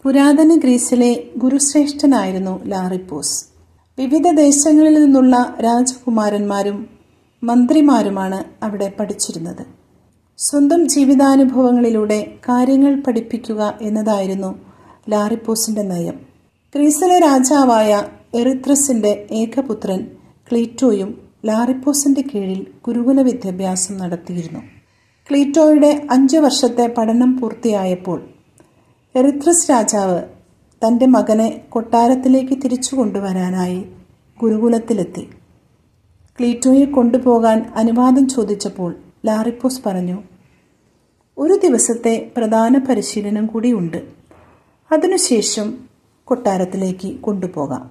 പുരാതന ഗ്രീസിലെ ഗുരുശ്രേഷ്ഠനായിരുന്നു ലാറിപ്പോസ്. വിവിധ ദേശങ്ങളിൽ നിന്നുള്ള രാജകുമാരന്മാരും മന്ത്രിമാരുമാണ് അവിടെ പഠിച്ചിരുന്നത്. സ്വന്തം ജീവിതാനുഭവങ്ങളിലൂടെ കാര്യങ്ങൾ പഠിപ്പിക്കുക എന്നതായിരുന്നു ലാറിപ്പോസിന്റെ നയം. ഗ്രീസിലെ രാജാവായ എറിത്രസിന്റെ ഏകപുത്രൻ ക്ലീറ്റോയും ലാറിപ്പോസിന്റെ കീഴിൽ ഗുരുകുല വിദ്യാഭ്യാസം നടത്തിയിരുന്നു. ക്ലീറ്റോയുടെ 5 വർഷത്തെ പഠനം പൂർത്തിയായപ്പോൾ എറിത്രസ് രാജാവ് തൻ്റെ മകനെ കൊട്ടാരത്തിലേക്ക് തിരിച്ചു കൊണ്ടുവരാനായി ഗുരുകുലത്തിലെത്തി. ക്ലീറ്റോയെ കൊണ്ടുപോകാൻ അനുവാദം ചോദിച്ചപ്പോൾ ലാറിപ്പോസ് പറഞ്ഞു, "ഒരു ദിവസത്തെ പ്രധാന പരിശീലനം കൂടിയുണ്ട്. അതിനുശേഷം കൊട്ടാരത്തിലേക്ക് കൊണ്ടുപോകാം."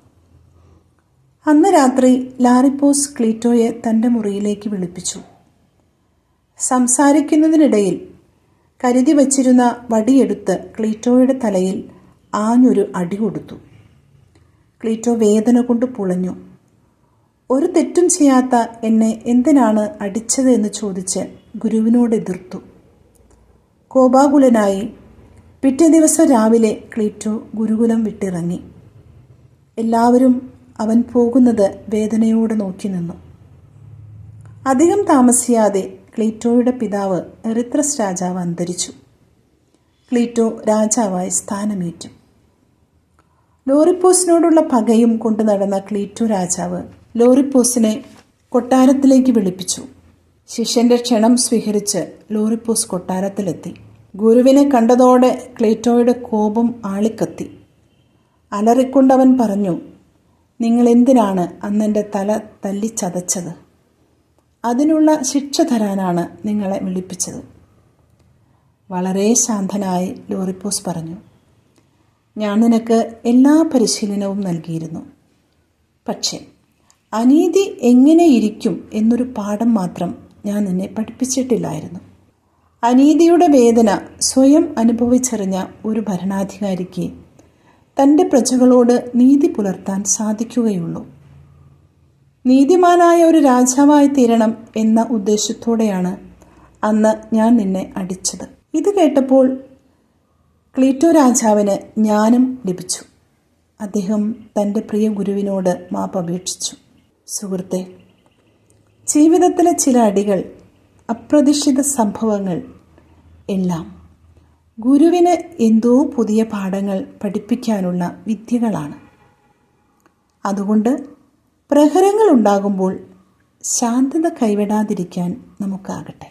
അന്ന് രാത്രി ലാറിപ്പോസ് ക്ലീറ്റോയെ തൻ്റെ മുറിയിലേക്ക് വിളിപ്പിച്ചു. സംസാരിക്കുന്നതിനിടയിൽ കരുതി വച്ചിരുന്ന വടിയെടുത്ത് ക്ലീറ്റോയുടെ തലയിൽ ആഞ്ഞൊരു അടി കൊടുത്തു. ക്ലീറ്റോ വേദന കൊണ്ട് പുളഞ്ഞു. ഒരു തെറ്റും ചെയ്യാത്ത എന്നെ എന്തിനാണ് അടിച്ചത് എന്ന് ചോദിച്ച് ഗുരുവിനോട് എതിർത്തു. കോപാകുലനായി പിറ്റേ ദിവസം രാവിലെ ക്ലീറ്റോ ഗുരുകുലം വിട്ടിറങ്ങി. എല്ലാവരും അവൻ പോകുന്നത് വേദനയോടെ നോക്കി നിന്നു. അധികം താമസിയാതെ ക്ലീറ്റോയുടെ പിതാവ് എറിത്രസ് രാജാവ് അന്തരിച്ചു. ക്ലീറ്റോ രാജാവായി സ്ഥാനമേറ്റു. ലോറിപ്പോസിനോടുള്ള പകയും കൊണ്ടു നടന്ന ക്ലീറ്റോ രാജാവ് ലോറിപ്പോസിനെ കൊട്ടാരത്തിലേക്ക് വിളിപ്പിച്ചു. ശിഷ്യന്റെ ക്ഷണം സ്വീകരിച്ച് ലോറിപ്പോസ് കൊട്ടാരത്തിലെത്തി. ഗുരുവിനെ കണ്ടതോടെ ക്ലീറ്റോയുടെ കോപം ആളിക്കത്തി. അലറിക്കൊണ്ടവൻ പറഞ്ഞു, "നിങ്ങൾ എന്തിനാണ് അന്നെൻ്റെ തല തല്ലിച്ചതച്ചത്? അതിനുള്ള ശിക്ഷ തരാനാണ് നിങ്ങളെ വിളിപ്പിച്ചത്." വളരെ ശാന്തനായി ലോറിപ്പോസ് പറഞ്ഞു, "ഞാൻ നിനക്ക് എല്ലാ പരിശീലനവും നൽകിയിരുന്നു. പക്ഷേ അനീതി എങ്ങനെ ഇരിക്കും എന്നൊരു പാഠം മാത്രം ഞാൻ നിന്നെ പഠിപ്പിച്ചിട്ടില്ലായിരുന്നു." അനീതിയുടെ വേദന സ്വയം അനുഭവിച്ചറിഞ്ഞ ഒരു ഭരണാധികാരിക്ക് തൻ്റെ പ്രജകളോട് നീതി പുലർത്താൻ സാധിക്കുകയുള്ളൂ. നീതിമാനായ ഒരു രാജാവായി തീരണം എന്ന ഉദ്ദേശത്തോടെയാണ് അന്ന് ഞാൻ നിന്നെ അടിച്ചത്. ഇത് കേട്ടപ്പോൾ ക്ലീറ്റോ രാജാവിന് ജ്ഞാനം ലഭിച്ചു. അദ്ദേഹം തൻ്റെ പ്രിയ ഗുരുവിനോട് മാപ്പപേക്ഷിച്ചു. സുഹൃത്തെ, ജീവിതത്തിലെ ചില അടികൾ, അപ്രതീക്ഷിത സംഭവങ്ങൾ എല്ലാം ഗുരുവിന് എന്തോ പുതിയ പാഠങ്ങൾ പഠിപ്പിക്കാനുള്ള വിദ്യകളാണ്. അതുകൊണ്ട് പ്രഹരങ്ങൾ ഉണ്ടാകുമ്പോൾ ശാന്തത കൈവിടാതിരിക്കാൻ നമുക്കാകട്ടെ.